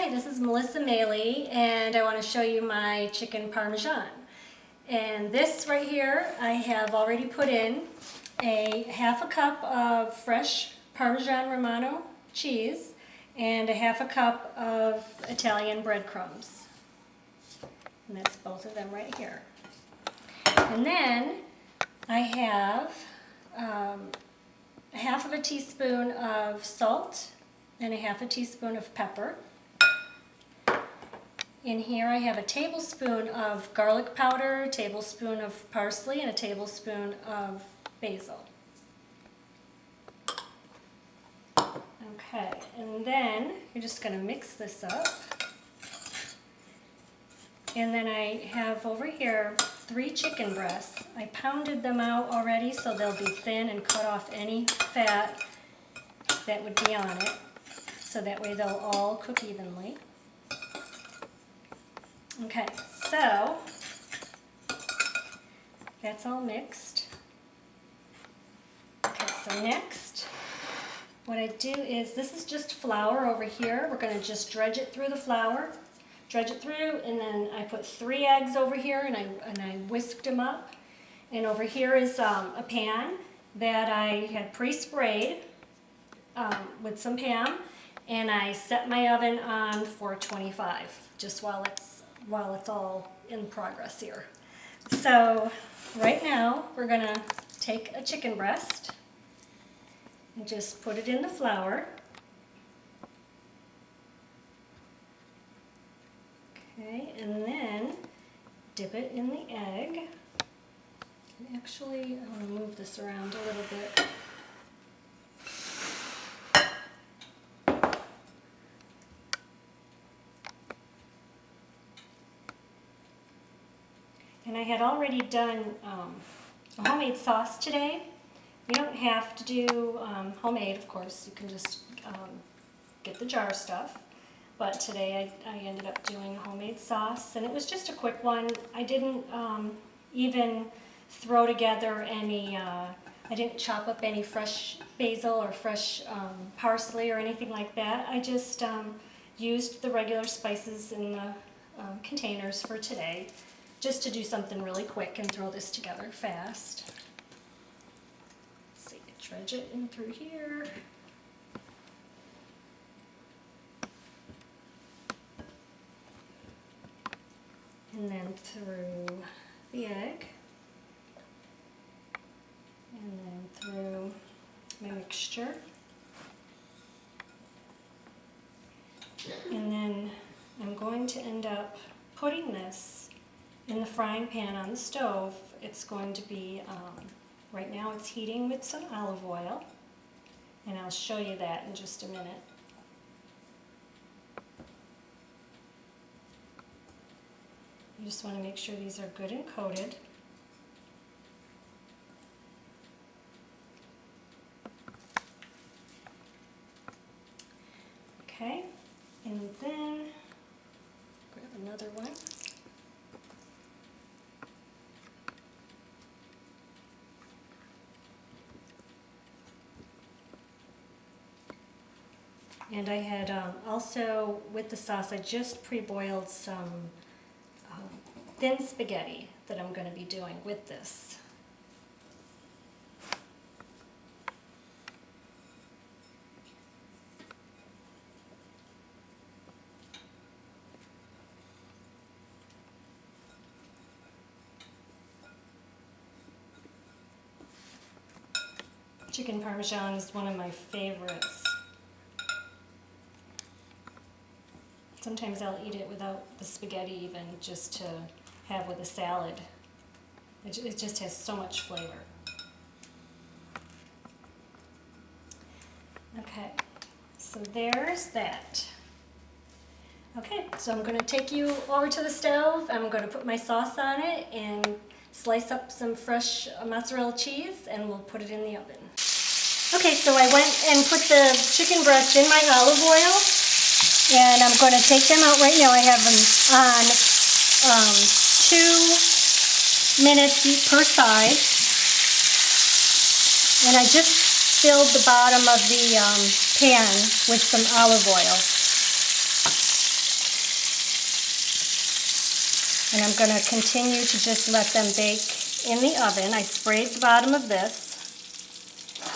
Hi, this is Melissa Maley, and I want to show you my chicken Parmesan. And this right here, I have already put in a half a cup of fresh Parmesan Romano cheese and a half a cup of Italian breadcrumbs. And that's both of them right here. And then I have a half of a teaspoon of salt and a half a teaspoon of pepper. In here I have a tablespoon of garlic powder, a tablespoon of parsley, and a tablespoon of basil. Okay, and then you're just going to mix this up. And then I have over here 3 chicken breasts. I pounded them out already so they'll be thin and cut off any fat that would be on it, so that way they'll all cook evenly. Okay, so that's all mixed. Okay, so next, what I do is, this is just flour over here. We're going to just dredge it through the flour. Dredge it through, and then I put 3 eggs over here, and I whisked them up. And over here is a pan that I had pre-sprayed with some Pam, and I set my oven on 425, just while it's all in progress here. So right now we're gonna take a chicken breast and just put it in the flour. Okay, and then dip it in the egg. Actually, I want to move this around a little bit. And I had already done a homemade sauce today. You don't have to do homemade, of course. You can just get the jar stuff. But today I ended up doing a homemade sauce, and it was just a quick one. I didn't even throw together any, I didn't chop up any fresh basil or fresh parsley or anything like that. I just used the regular spices in the containers for today, just to do something really quick and throw this together fast. Let's see, dredge it in through here. And then through the egg. And then through my mixture. And then I'm going to end up putting this in the frying pan on the stove. It's going to be, right now it's heating with some olive oil, and I'll show you that in just a minute. You just want to make sure these are good and coated. Okay, and then grab another one. And I had also, with the sauce, I just pre-boiled some thin spaghetti that I'm going to be doing with this. Chicken Parmesan is one of my favorites. Sometimes I'll eat it without the spaghetti even, just to have with a salad. It just has so much flavor. Okay, so there's that. Okay, so I'm going to take you over to the stove. I'm going to put my sauce on it and slice up some fresh mozzarella cheese, and we'll put it in the oven. Okay, so I went and put the chicken breast in my olive oil, and I'm going to take them out right now. I have them on 2 minutes per side, and I just filled the bottom of the pan with some olive oil. And I'm going to continue to just let them bake in the oven. I sprayed the bottom of this.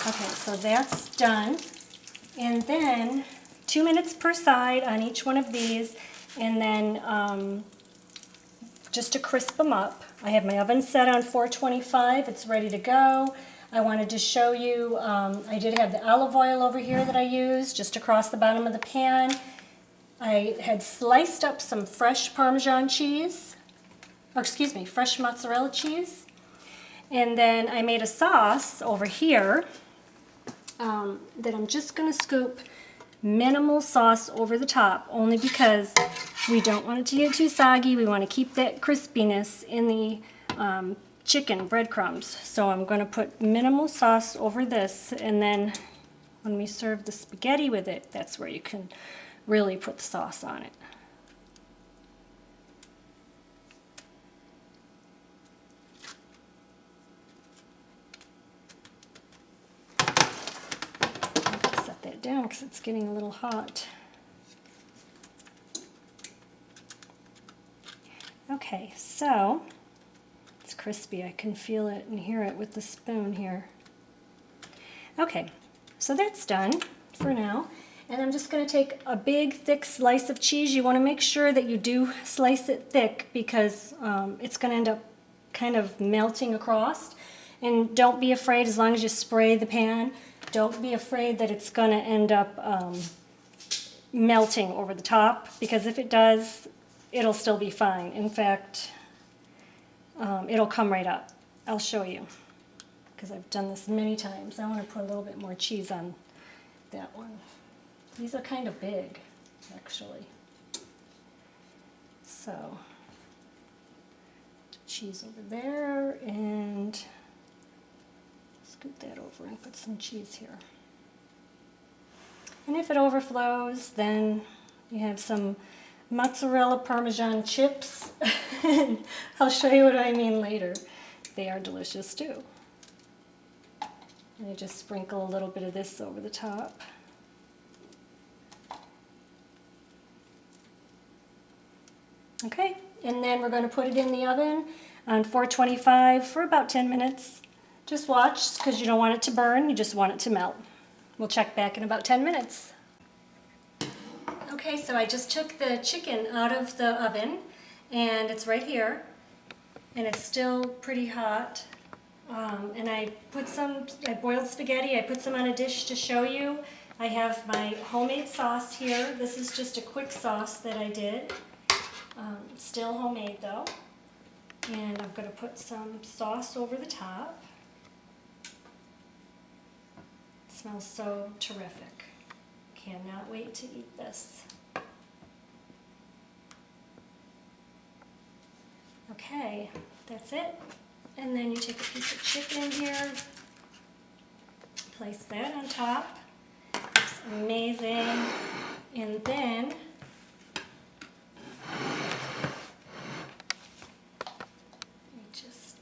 Okay, so that's done. And then 2 minutes per side on each one of these, and then just to crisp them up. I have my oven set on 425. It's ready to go. I wanted to show you, I did have the olive oil over here that I used just across the bottom of the pan. I had sliced up some fresh Parmesan cheese, or excuse me, fresh mozzarella cheese. And then I made a sauce over here that I'm just going to scoop minimal sauce over the top, only because we don't want it to get too soggy. We want to keep that crispiness in the chicken breadcrumbs. So I'm going to put minimal sauce over this, and then when we serve the spaghetti with it, that's where you can really put the sauce on it. Set that down because it's getting a little hot. Okay, so it's crispy. I can feel it and hear it with the spoon here. Okay, so that's done for now. And I'm just going to take a big, thick slice of cheese. You want to make sure that you do slice it thick because it's going to end up kind of melting across. And don't be afraid, as long as you spray the pan, don't be afraid that it's going to end up melting over the top, because if it does, it'll still be fine. In fact, it'll come right up. I'll show you, because I've done this many times. I want to put a little bit more cheese on that one. These are kind of big, actually. So, cheese over there, and scoot that over and put some cheese here. And if it overflows, then you have some mozzarella Parmesan chips. I'll show you what I mean later. They are delicious too. And I just sprinkle a little bit of this over the top. Okay, and then we're going to put it in the oven on 425 for about 10 minutes. Just watch, because you don't want it to burn, you just want it to melt. We'll check back in about 10 minutes. Okay, so I just took the chicken out of the oven, and it's right here, and it's still pretty hot. And I boiled spaghetti, I put some on a dish to show you. I have my homemade sauce here. This is just a quick sauce that I did. Still homemade though. And I'm going to put some sauce over the top. It smells so terrific. Cannot wait to eat this. Okay, that's it. And then you take a piece of chicken here, place that on top. It's amazing. And then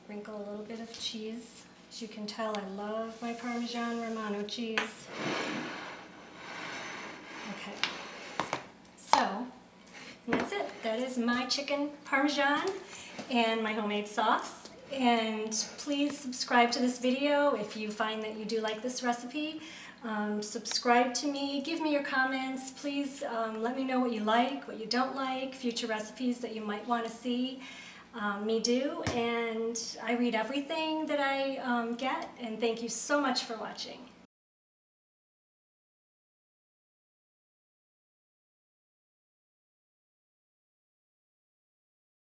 sprinkle a little bit of cheese. As you can tell, I love my Parmesan Romano cheese. Okay, so that's it. That is my chicken Parmesan and my homemade sauce. And please subscribe to this video if you find that you do like this recipe. Subscribe to me, give me your comments. Please let me know what you like, what you don't like, future recipes that you might want to see me do, and I read everything that I get, and thank you so much for watching.